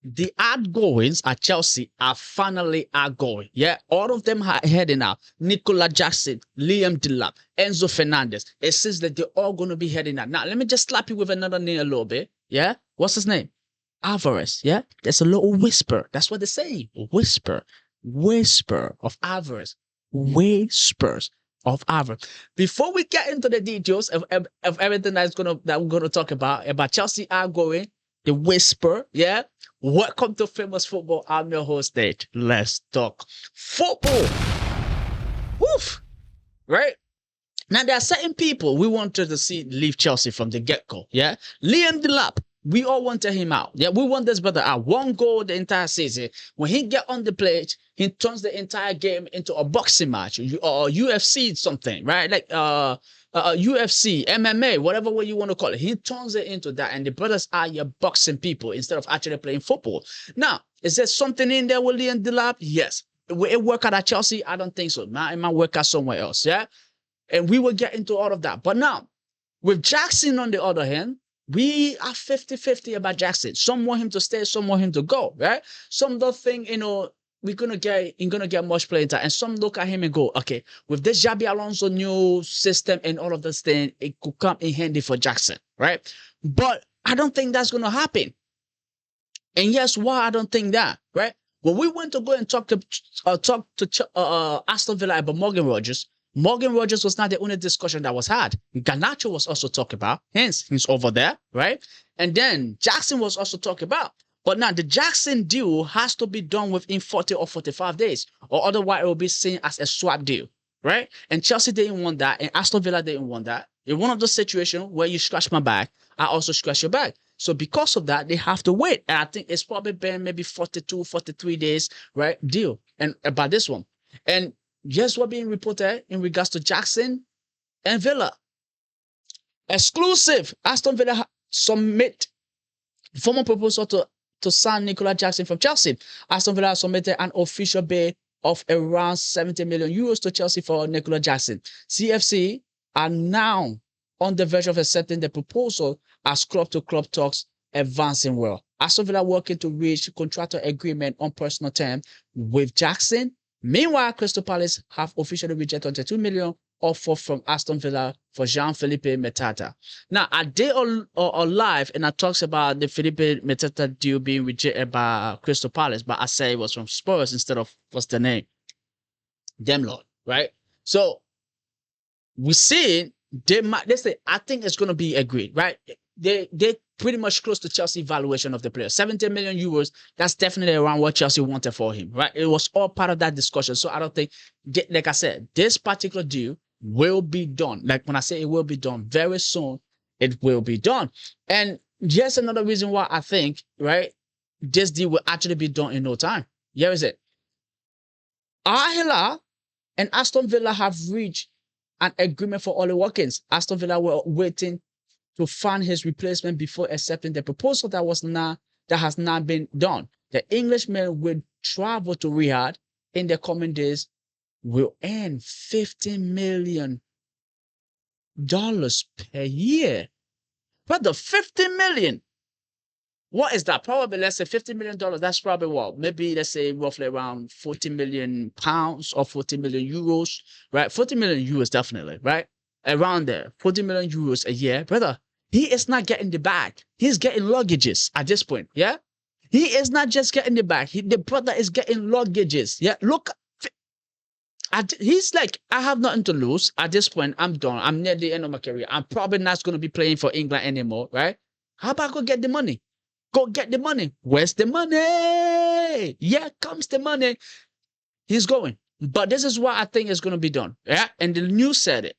the outgoings at Chelsea are finally outgoing. Yeah, all of them are heading out. Nicolas Jackson, Liam Delap, Enzo Fernandez. It seems that they're all going to be heading out. Now, let me just slap you with another name a little bit. Yeah, what's his name? Alvarez. Yeah, there's a little whisper. That's what they say. Whisper, whisper of Alvarez. Whispers of Alvarez. Before we get into the details of everything that we're gonna talk about Chelsea outgoing, the whisper. Yeah. Welcome to Famous Football. I'm your host, Nate. Let's talk football. Woof. Right? Now, there are certain people we wanted to see leave Chelsea from the get-go. Yeah? Liam Delap. We all wanted him out. Yeah, we want this brother out. One goal the entire season. When he get on the plate, he turns the entire game into a boxing match or UFC something, right? Like UFC, MMA, whatever way you want to call it. He turns it into that, and the brothers are your boxing people instead of actually playing football. Now, is there something in there with Liam Delap? Yes. Will it work out at Chelsea? I don't think so. It might work out somewhere else. Yeah, and we will get into all of that. But now, with Jackson on the other hand, we are 50-50 about Jackson. Some want him to stay, some want him to go, right? Some don't think, we're gonna get much playing time. And some look at him and go, okay, with this Xabi Alonso new system and all of this thing, it could come in handy for Jackson, right? But I don't think that's gonna happen. And yes, why I don't think that, right? When we went to go and talk to Aston Villa about Morgan Rogers was not the only discussion that was had. Garnacho was also talked about, hence he's over there, right? And then Jackson was also talked about. But now the Jackson deal has to be done within 40 or 45 days, or otherwise it will be seen as a swap deal, right? And Chelsea didn't want that, and Aston Villa didn't want that. In one of those situations where you scratch my back, I also scratch your back. So because of that, they have to wait. And I think it's probably been maybe 42, 43 days, right? Deal. And about this one. And here's what being reported in regards to Jackson and Villa. Exclusive. Aston Villa submit formal proposal to sign Nicolas Jackson from Chelsea. Aston Villa submitted an official bid of around 70 million euros to Chelsea for Nicolas Jackson. CFC are now on the verge of accepting the proposal as club-to-club talks advancing well. Aston Villa working to reach contractual agreement on personal terms with Jackson. Meanwhile, Crystal Palace have officially rejected 22 million offer from Aston Villa for Jean-Philippe Mateta. Now, a day or live, and I talks about the Philippe Mateta deal being rejected by Crystal Palace, but I say it was from Spurs instead of what's the name? Dem Lord, right? So we see they say I think it's gonna be agreed, right? They pretty much close to Chelsea valuation of the player. 70 million euros, that's definitely around what Chelsea wanted for him, right? It was all part of that discussion. So I don't think, like I said, this particular deal will be done. Like when I say it will be done very soon, it will be done. And here's another reason why I think, right, this deal will actually be done in no time. Here is it. Al Hilal and Aston Villa have reached an agreement for Oli Watkins. Aston Villa were waiting to find his replacement before accepting the proposal that has not been done. The Englishman will travel to Riyadh in the coming days, will earn $50 million per year. But the $50 million, what is that? Probably, let's say $50 million. That's probably what? Maybe, let's say, roughly around 40 million pounds or 40 million euros, right? 40 million euros, definitely, right? Around there, 40 million euros a year. Brother, he is not getting the bag. He's getting luggages at this point, yeah? He is not just getting the bag. The brother is getting luggages, yeah? Look, he's like, I have nothing to lose. At this point, I'm done. I'm near the end of my career. I'm probably not going to be playing for England anymore, right? How about go get the money? Go get the money. Where's the money? Yeah, comes the money. He's going. But this is what I think is going to be done. Yeah. And the news said it.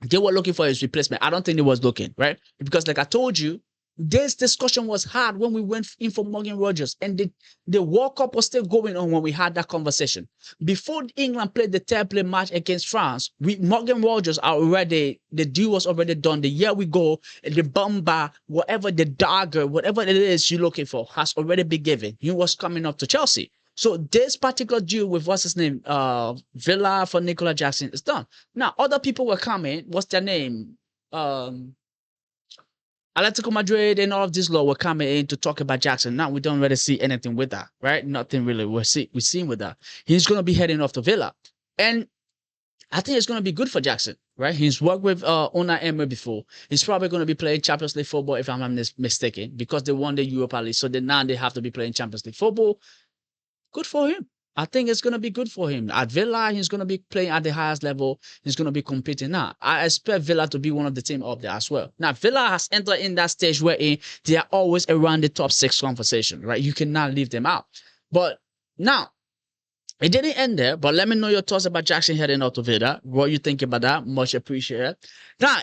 They were looking for his replacement. I don't think they was looking, right? Because like I told you, this discussion was hard when we went in for Morgan Rogers. And the World Cup was still going on when we had that conversation. Before England played the third play match against France, Morgan Rogers the deal was already done. The year we go, the bomber, whatever the dagger, whatever it is you're looking for, has already been given. He was coming up to Chelsea. So this particular deal with what's his name, Villa for Nicolas Jackson is done. Now, other people were coming. What's their name? Atletico Madrid and all of this law were coming in to talk about Jackson. Now we don't really see anything with that, right? Nothing really we're seeing with that. He's gonna be heading off to Villa. And I think it's going to be good for Jackson, right? He's worked with Unai Emery before. He's probably going to be playing Champions League football, if I'm not mistaken, because they won the Europa League. So then now they have to be playing Champions League football. Good for him. I think it's going to be good for him. At Villa, he's going to be playing at the highest level. He's going to be competing now. I expect Villa to be one of the team up there as well. Now, Villa has entered in that stage where they are always around the top 6 conversation, right? You cannot leave them out. But now, it didn't end there, but let me know your thoughts about Jackson heading out to Villa. What you think about that? Much appreciated. Now,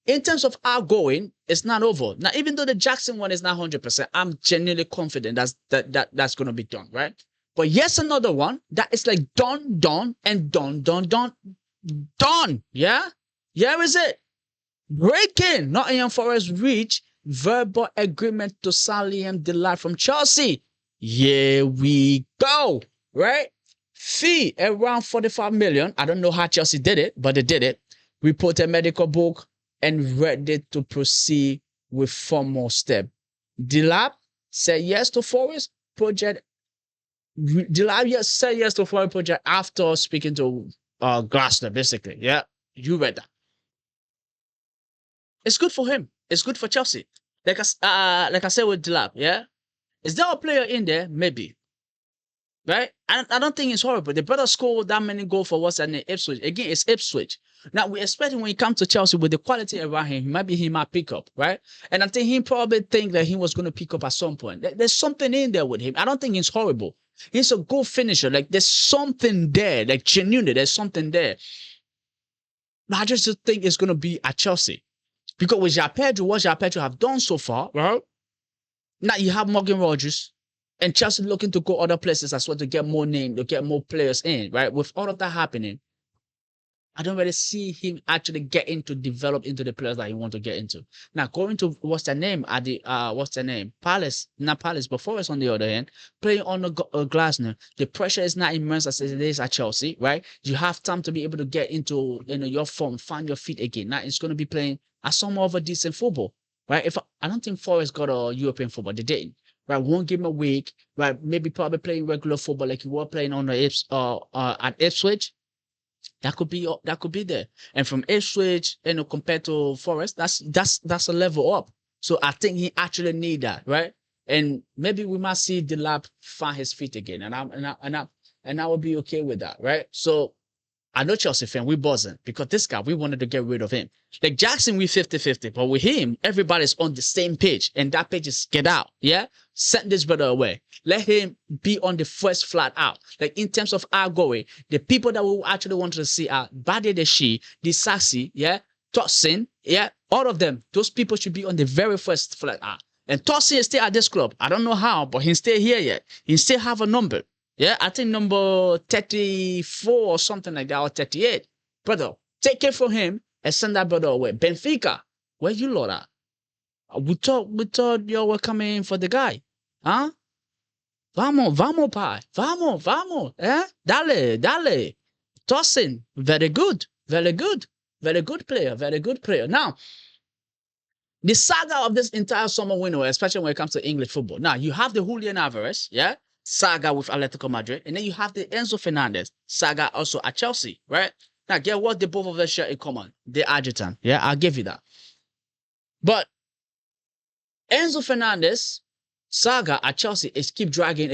in terms of outgoing, it's not over. Now, even though the Jackson one is not 100%, I'm genuinely confident that's going to be done, right? But yes, another one that is like done, and done. Yeah? Here is it. Breaking. Nottingham Forest reach verbal agreement to sell Liam Delap from Chelsea. Here we go, right? Fee around 45 million. I don't know how Chelsea did it, but they did it. Reported medical book and ready to proceed with 4 more steps. Delap said yes to Forest project. Delap said yes to Forest project after speaking to Glasner, basically. Yeah, you read that. It's good for him. It's good for Chelsea. Like I said with Delap, yeah. Is there a player in there? Maybe. Right? I don't think it's horrible. The brother scored that many goals for what's that name? Ipswich. Again, it's Ipswich. Now, we're expecting when he comes to Chelsea with the quality around him, he might pick up, right? And I think he probably think that he was going to pick up at some point. There's something in there with him. I don't think he's horrible. He's a good finisher. Like, there's something there. Like, genuinely, there's something there. Now, I just think it's going to be at Chelsea. Because with Pedro, what Pedro have done so far, right? Now, you have Morgan Rogers. And Chelsea looking to go other places as well to get more names, to get more players in, right? With all of that happening, I don't really see him actually getting to develop into the players that he wants to get into. Now, going to, Palace, not Palace, but Forest on the other hand, playing on Glasner. The pressure is not immense as it is at Chelsea, right? You have time to be able to get into your form, find your feet again. Now, it's going to be playing at some of a decent football, right? I don't think Forest got a European football. They didn't. Right, won't give him a week. Right, maybe probably playing regular football like you were playing on the at Ipswich. That could be there. And from Ipswich, compared to Forest, that's a level up. So I think he actually need that, right? And maybe we might see Delap find his feet again, and I will be okay with that, right? So I know Chelsea fan, we buzzing because this guy, we wanted to get rid of him. Like Jackson, we 50-50, but with him, everybody's on the same page, and that page is get out, yeah? Send this brother away. Let him be on the first flat out. Like in terms of outgoing, the people that we actually want to see are Bade Deshi, Disasi, yeah? Tosin, yeah? All of them, those people should be on the very first flat out. And Tosin is still at this club. I don't know how, but he's still here yet. He still have a number. Yeah, I think number 34 or something like that, or 38. Brother, take it from him and send that brother away. Benfica, where you lot at? We thought y'all were coming in for the guy. Huh? Vamos, pai. Vamos. Eh? Dale. Tosin, very good player. Now, the saga of this entire summer window, especially when it comes to English football. Now, you have the Julian Alvarez, yeah? Saga with Atletico Madrid, and then you have the Enzo Fernández saga also at Chelsea, right? Now, get what the both of them share in common? The adjutant, yeah, I'll give you that. But Enzo Fernández saga at Chelsea is keep dragging.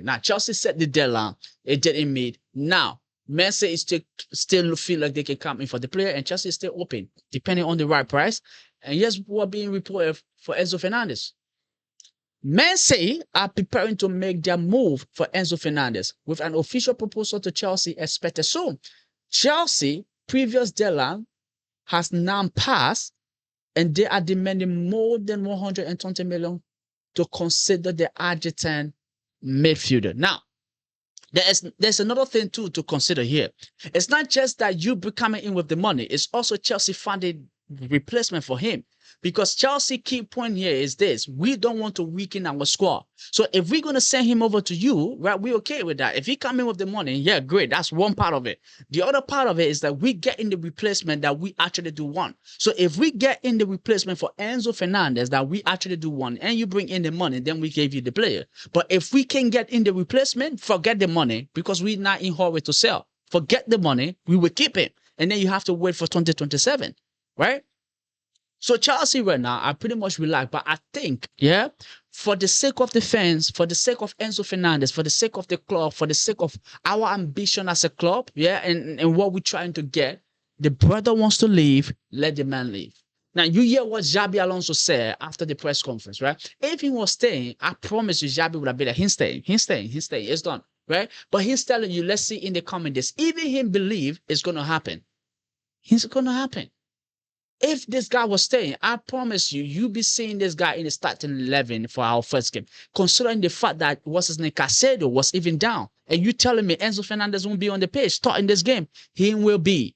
Now, Chelsea set the deadline, it didn't meet. Now, Man City is still feel like they can come in for the player, and Chelsea is still open, depending on the right price. And here's what being reported for Enzo Fernández. Man City are preparing to make their move for Enzo Fernández with an official proposal to Chelsea expected soon. Chelsea previous deadline has now passed, and they are demanding more than 120 million to consider the Argentine midfielder. Now, there's another thing too to consider here. It's not just that you be coming in with the money. It's also Chelsea finding replacement for him. Because Chelsea key point here is this: we don't want to weaken our squad. So if we're gonna send him over to you, right, we're okay with that. If he come in with the money, yeah, great. That's one part of it. The other part of it is that we get in the replacement that we actually do want. So if we get in the replacement for Enzo Fernandez that we actually do want, and you bring in the money, then we gave you the player. But if we can get in the replacement, forget the money, because we're not in hurry to sell. Forget the money, we will keep him, and then you have to wait for 2027, right? So Chelsea right now are pretty much relaxed, but I think, yeah, for the sake of the fans, for the sake of Enzo Fernandez, for the sake of the club, for the sake of our ambition as a club, yeah, and what we're trying to get, the brother wants to leave, let the man leave. Now, you hear what Xabi Alonso said after the press conference, right? If he was staying, I promise you, Xabi would have been like, he's staying, it's done, right? But he's telling you, let's see in the coming days, even him believe it's going to happen. It's going to happen. If this guy was staying, I promise you, you'll be seeing this guy in the starting 11 for our first game. Considering the fact that, what's his name, Caicedo was even down. And you telling me Enzo Fernandez won't be on the pitch starting this game. He will be.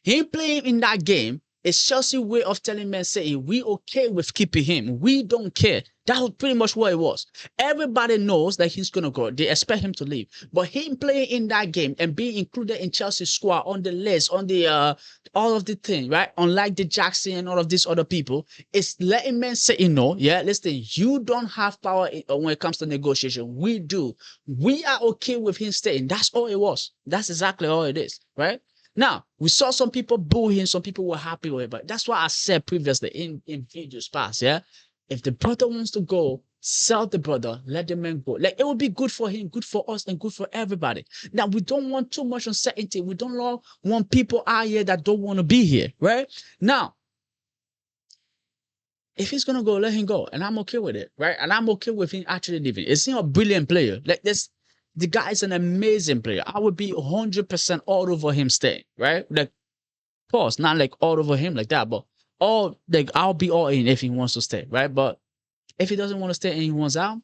Him playing in that game is Chelsea's way of telling men, saying, we okay with keeping him. We don't care. That was pretty much what it was. Everybody knows that he's going to go. They expect him to leave. But him playing in that game and being included in Chelsea's squad, on the list, on the all of the thing, right? Unlike the Jackson and all of these other people, it's letting men say, yeah, listen, you don't have power when it comes to negotiation. We do. We are okay with him staying. That's all it was. That's exactly all it is, right? Now, we saw some people boo him, some people were happy with it, but that's what I said previously in videos past, yeah? If the brother wants to go, sell the brother, let the man go. Like, it would be good for him, good for us, and good for everybody. Now, we don't want too much uncertainty. We don't want people out here that don't want to be here, right? Now, if he's going to go, let him go, and I'm okay with it, right? And I'm okay with him actually leaving. Is he a brilliant player? Like, this, the guy is an amazing player. I would be 100% all over him staying, right? Like, pause, not like all over him like that, but I'll be all in if he wants to stay, right? But if he doesn't want to stay and he wants out,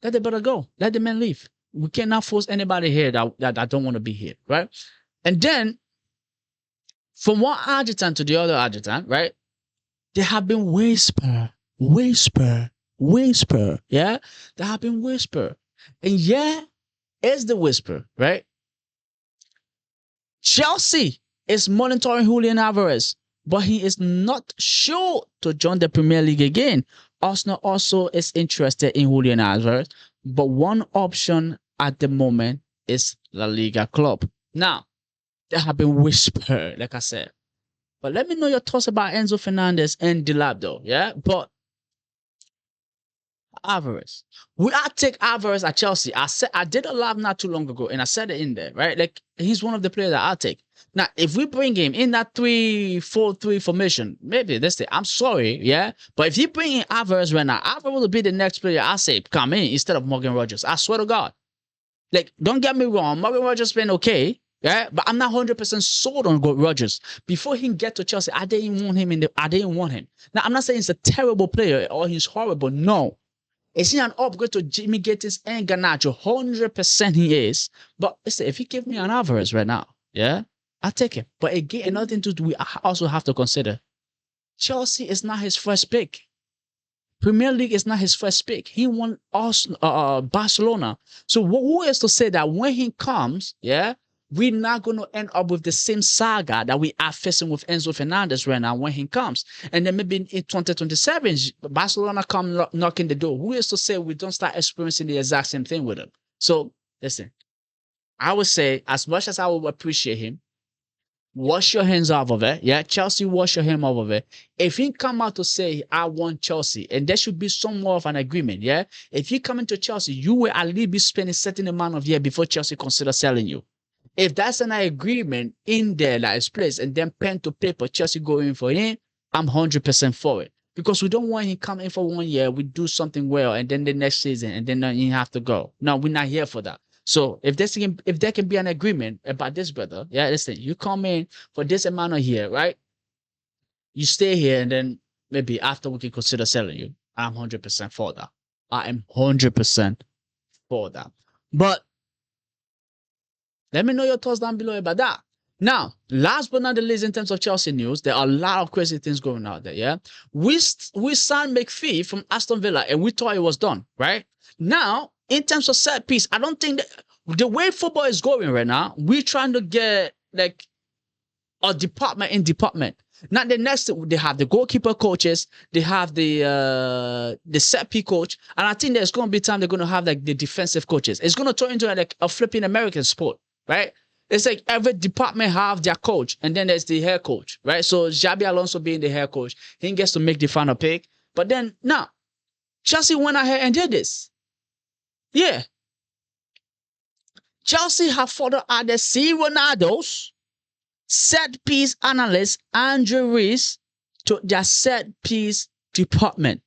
let the brother go. Let the man leave. We cannot force anybody here that don't want to be here, right? And then, from one adjutant to the other adjutant, right? There have been whisper, yeah? There have been whisper. And yeah, it's the whisper, right? Chelsea is monitoring Julian Alvarez, but he is not sure to join the Premier League again. Arsenal also is interested in Julian Alvarez, but one option at the moment is La Liga club. Now, there have been whispers, like I said. But let me know your thoughts about Enzo Fernandez and Delap, though, yeah? But Alvarez. I take Alvarez at Chelsea. I did a live not too long ago, and I said it in there, right? Like, he's one of the players that I'll take. Now, if we bring him in that 3-4-3 formation, maybe this thing, I'm sorry, yeah? But if you bring in Alvarez right now, Alvarez will be the next player I say come in instead of Morgan Rogers. I swear to God. Like, don't get me wrong, Morgan Rogers been okay, yeah? But I'm not 100% sold on Rogers. Before he get to Chelsea, I didn't want him. Now, I'm not saying he's a terrible player or he's horrible. No. Is he an upgrade to Jimmy Gates and Garnacho? 100% he is. But listen, if you give me an Alvarez right now, yeah, I'll take him. But again, another thing to do, we also have to consider, Chelsea is not his first pick. Premier League is not his first pick. He won Barcelona. So who is to say that when he comes, yeah, we're not going to end up with the same saga that we are facing with Enzo Fernandez right now when he comes. And then maybe in 2027, Barcelona come knocking the door. Who is to say we don't start experiencing the exact same thing with him? So, listen, I would say, as much as I would appreciate him, wash your hands off of it. Yeah, Chelsea, wash your hands off of it. If he come out to say, I want Chelsea, and there should be some more of an agreement, yeah? If you come into Chelsea, you will at least be spending a certain amount of year before Chelsea consider selling you. If that's an agreement in there that is placed and then pen to paper, Chelsea go in for him, I'm 100% for it. Because we don't want him come in for 1 year, we do something well, and then the next season, and then you have to go. No, we're not here for that. So if there can be an agreement about this, brother, yeah, listen, you come in for this amount of year, right? You stay here, and then maybe after we can consider selling you. I'm 100% for that. I am 100% for that. But let me know your thoughts down below about that. Now, last but not the least, in terms of Chelsea news, there are a lot of crazy things going out there. Yeah, we signed MacPhee from Aston Villa, and we thought it was done. Right now, in terms of set piece, I don't think that the way football is going right now, we're trying to get like a department in department. Now the next they have the goalkeeper coaches, they have the set piece coach, and I think there's going to be time they're going to have like the defensive coaches. It's going to turn into like a flipping American sport, right? It's like every department have their coach, and then there's the head coach, right? So Xabi Alonso being the head coach, he gets to make the final pick. But then now, Chelsea went ahead and did this. Yeah, Chelsea have further added Ronaldo's set piece analyst Andre Reis to their set piece department.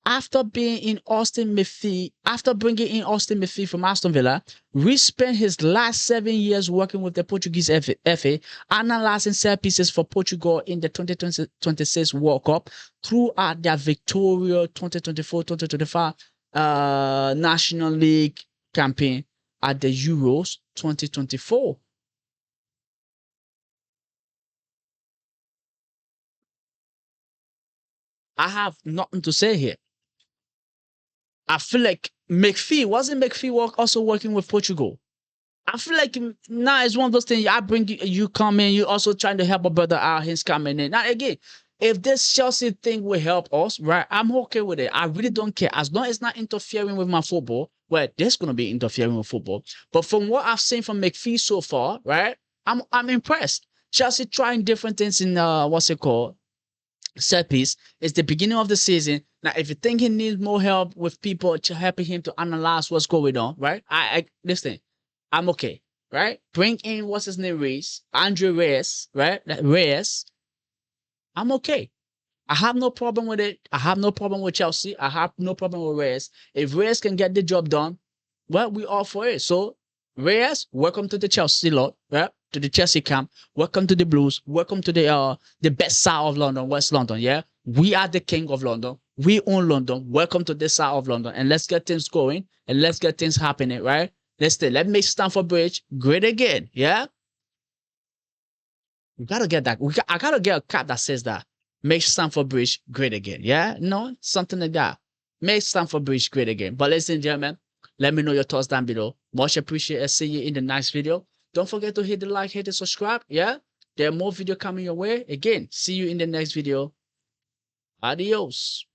After bringing in Austin MacPhee from Aston Villa, Reis spent his last 7 years working with the Portuguese FA, analyzing set pieces for Portugal in the 2026 World Cup throughout their victorious 2024-2025 National League campaign at the Euros 2024. I have nothing to say here. I feel like MacPhee also working with Portugal? I feel like now it's one of those things. I bring you come in, you also trying to help a brother out. He's coming in. Now again, if this Chelsea thing will help us, right? I'm okay with it. I really don't care as long as it's not interfering with my football. Well, there's gonna be interfering with football. But from what I've seen from MacPhee so far, right? I'm impressed. Chelsea trying different things in what's it called? Set piece. It's the beginning of the season. Now, if you think he needs more help with people to helping him to analyze what's going on, right? I listen, I'm okay, right? Bring in what's his name, Andre Reis, right? Reis. I'm okay. I have no problem with it. I have no problem with Chelsea. I have no problem with Reyes. If Reyes can get the job done, well, we all for it. So, Reyes, welcome to the Chelsea lot, right? To the Chelsea camp. Welcome to the Blues. Welcome to the best side of London, West London. Yeah, we are the king of London. We own London. Welcome to this side of London, and let's get things going and let's get things happening, right? Let's make Stamford Bridge great again. Yeah, we gotta get that. I gotta get a cap that says that. Make Stamford Bridge great again. Yeah, no, something like that. Make Stamford Bridge great again. But ladies and gentlemen, let me know your thoughts down below. Much appreciated. See you in the next video. Don't forget to hit the like, hit the subscribe. Yeah, there are more video coming your way. Again, see you in the next video. Adios.